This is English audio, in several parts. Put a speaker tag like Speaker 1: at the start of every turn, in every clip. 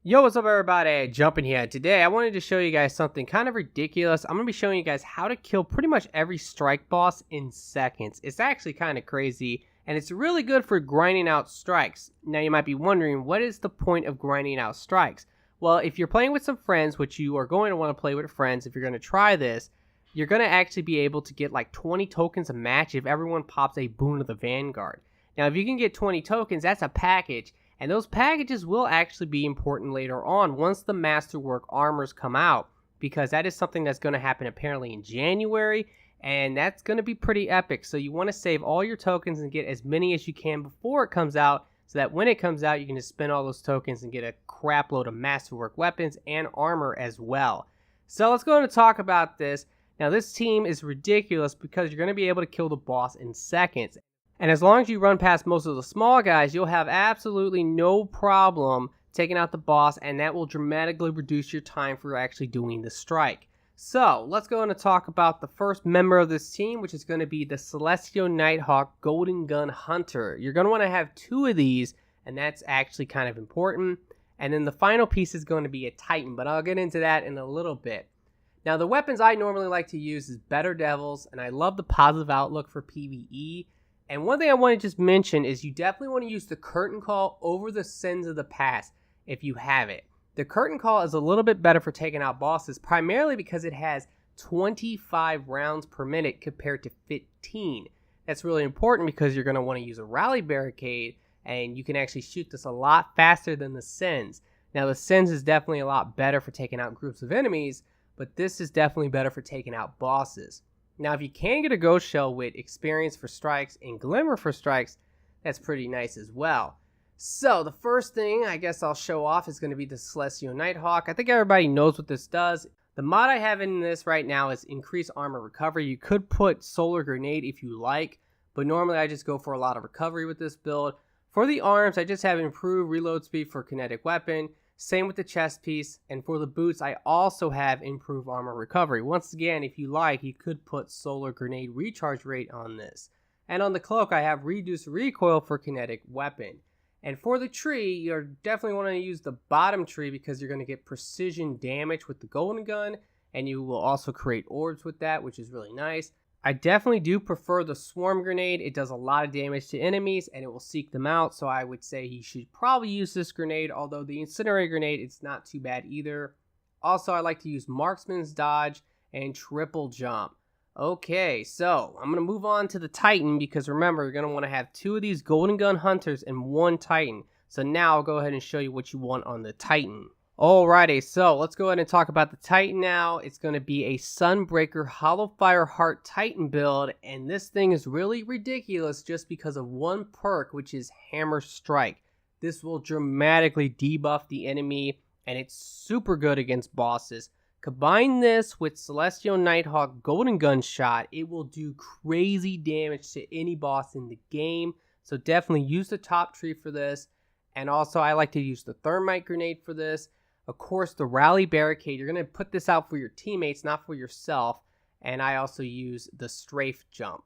Speaker 1: Yo, what's up everybody? Jumping here. Today I wanted to show you guys something kind of ridiculous. I'm going to be showing you guys how to kill pretty much every strike boss in seconds. It's actually kind of crazy, and it's really good for grinding out strikes. Now you might be wondering, what is the point of grinding out strikes? Well, if you're playing with some friends, which you are going to want to play with friends if you're going to try this, you're going to actually be able to get like 20 tokens a match if everyone pops a Boon of the Vanguard. Now if you can get 20 tokens, that's a package. And those packages will actually be important later on once the Masterwork armors come out, because that is something that's going to happen apparently in January, and that's going to be pretty epic. So you want to save all your tokens and get as many as you can before it comes out, so that when it comes out you can just spend all those tokens and get a crap load of Masterwork weapons and armor as well. So let's go ahead and talk about this. Now this team is ridiculous because you're going to be able to kill the boss in seconds. And as long as you run past most of the small guys, you'll have absolutely no problem taking out the boss, and that will dramatically reduce your time for actually doing the strike. So, let's go on and talk about the first member of this team, which is going to be the Celestial Nighthawk Golden Gun Hunter. You're going to want to have 2 of these, and that's actually kind of important. And then the final piece is going to be a Titan, but I'll get into that in a little bit. Now, the weapons I normally like to use is Better Devils, and I love the positive outlook for PvE. And one thing I want to just mention is you definitely want to use the Curtain Call over the Sins of the Past if you have it. The Curtain Call is a little bit better for taking out bosses, primarily because it has 25 rounds per minute compared to 15. That's really important because you're going to want to use a Rally Barricade, and you can actually shoot this a lot faster than the Sins. Now the Sins is definitely a lot better for taking out groups of enemies, but this is definitely better for taking out bosses. Now, if you can get a Ghost Shell with Experience for Strikes and Glimmer for Strikes, that's pretty nice as well. So, the first thing I guess I'll show off is going to be the Celestial Nighthawk. I think everybody knows what this does. The mod I have in this right now is Increase Armor Recovery. You could put Solar Grenade if you like, but normally I just go for a lot of recovery with this build. For the arms, I just have Improved Reload Speed for Kinetic Weapon. Same with the chest piece, and for the boots, I also have Improved Armor Recovery. Once again, if you like, you could put Solar Grenade Recharge Rate on this. And on the cloak, I have Reduced Recoil for Kinetic Weapon. And for the tree, you're definitely want to use the bottom tree because you're going to get precision damage with the Golden Gun, and you will also create orbs with that, which is really nice. I definitely do prefer the Swarm Grenade. It does a lot of damage to enemies, and it will seek them out, so I would say you should probably use this grenade, although the Incinerator Grenade, it's not too bad either. Also, I like to use Marksman's Dodge and Triple Jump. Okay, so I'm going to move on to the Titan, because remember, you're going to want to have 2 of these Golden Gun Hunters and 1 Titan. So now I'll go ahead and show you what you want on the Titan. Alrighty, so let's go ahead and talk about the Titan now. It's going to be a Sunbreaker Hollow Fire Heart Titan build, and this thing is really ridiculous just because of one perk, which is Hammer Strike. This will dramatically debuff the enemy, and it's super good against bosses. Combine this with Celestial Nighthawk Golden Gun Shot, it will do crazy damage to any boss in the game, so definitely use the top tree for this. And also, I like to use the Thermite Grenade for this. Of course, the Rally Barricade, you're going to put this out for your teammates, not for yourself. And I also use the Strafe Jump.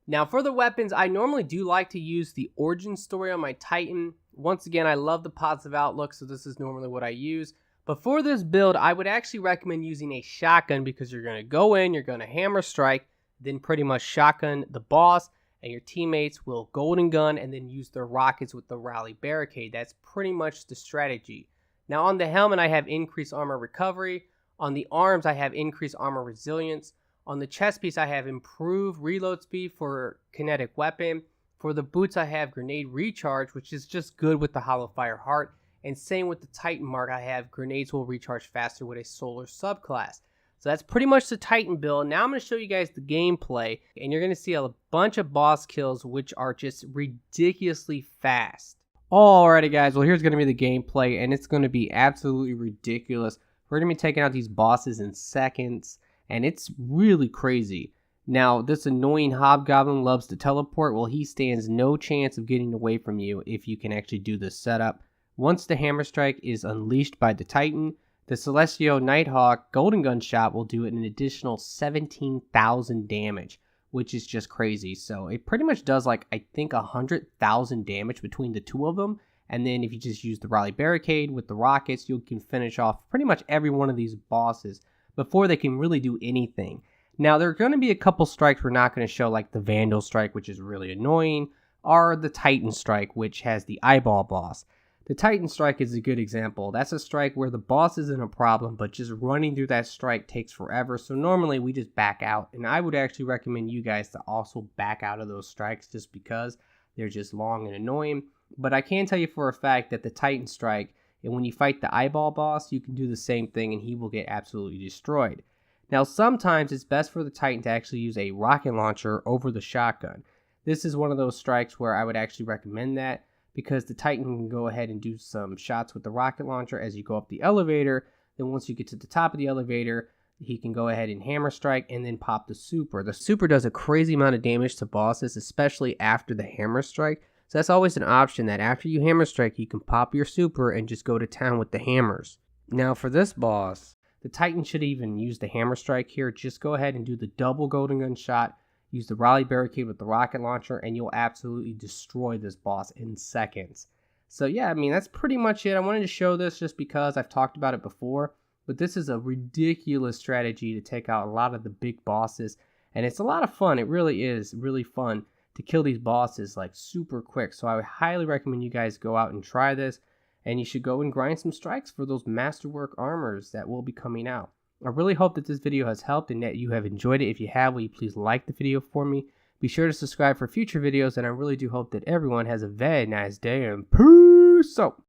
Speaker 1: Now, for the weapons, I normally do like to use the Origin Story on my Titan. Once again, I love the positive outlook, so this is normally what I use. But for this build, I would actually recommend using a shotgun because you're going to go in, you're going to Hammer Strike, then pretty much shotgun the boss, and your teammates will Golden Gun and then use their rockets with the Rally Barricade. That's pretty much the strategy. Now on the helmet, I have Increased Armor Recovery. On the arms, I have Increased Armor Resilience. On the chest piece, I have Improved Reload Speed for Kinetic Weapon. For the boots, I have Grenade Recharge, which is just good with the Hollow Fire Heart. And same with the Titan mark, I have Grenades will recharge faster with a Solar subclass. So that's pretty much the Titan build. Now I'm going to show you guys the gameplay, and you're going to see a bunch of boss kills which are just ridiculously fast. Alrighty guys, well here's going to be the gameplay, and it's going to be absolutely ridiculous. We're going to be taking out these bosses in seconds, and it's really crazy. Now, this annoying hobgoblin loves to teleport. Well, he stands no chance of getting away from you if you can actually do this setup. Once the Hammer Strike is unleashed by the Titan, the Celestial Nighthawk Golden Gun Shot will do an additional 17,000 damage, which is just crazy. So it pretty much does like, I think 100,000 damage between the 2 of them. And then if you just use the Raleigh Barricade with the rockets, you can finish off pretty much every one of these bosses before they can really do anything. Now, there are going to be a couple strikes we're not going to show, like the Vandal Strike, which is really annoying, or the Titan Strike, which has the eyeball boss. The Titan Strike is a good example. That's a strike where the boss isn't a problem, but just running through that strike takes forever. So normally we just back out, and I would actually recommend you guys to also back out of those strikes just because they're just long and annoying. But I can tell you for a fact that the Titan Strike, and when you fight the eyeball boss, you can do the same thing and he will get absolutely destroyed. Now, sometimes it's best for the Titan to actually use a rocket launcher over the shotgun. This is one of those strikes where I would actually recommend that, because the Titan can go ahead and do some shots with the rocket launcher as you go up the elevator. Then once you get to the top of the elevator, he can go ahead and hammer strike and then pop the super. The super does a crazy amount of damage to bosses, especially after the hammer strike. So that's always an option, that after you hammer strike, you can pop your super and just go to town with the hammers. Now for this boss, the Titan should even use the hammer strike here. Just go ahead and do the double golden gun shot. Use the Raleigh Barricade with the rocket launcher, and you'll absolutely destroy this boss in seconds. So yeah, I mean, that's pretty much it. I wanted to show this just because I've talked about it before, but this is a ridiculous strategy to take out a lot of the big bosses, and it's a lot of fun. It really is really fun to kill these bosses like super quick. So I would highly recommend you guys go out and try this, and you should go and grind some strikes for those masterwork armors that will be coming out. I really hope that this video has helped and that you have enjoyed it. If you have, will you please like the video for me? Be sure to subscribe for future videos, and I really do hope that everyone has a very nice day, and peace out.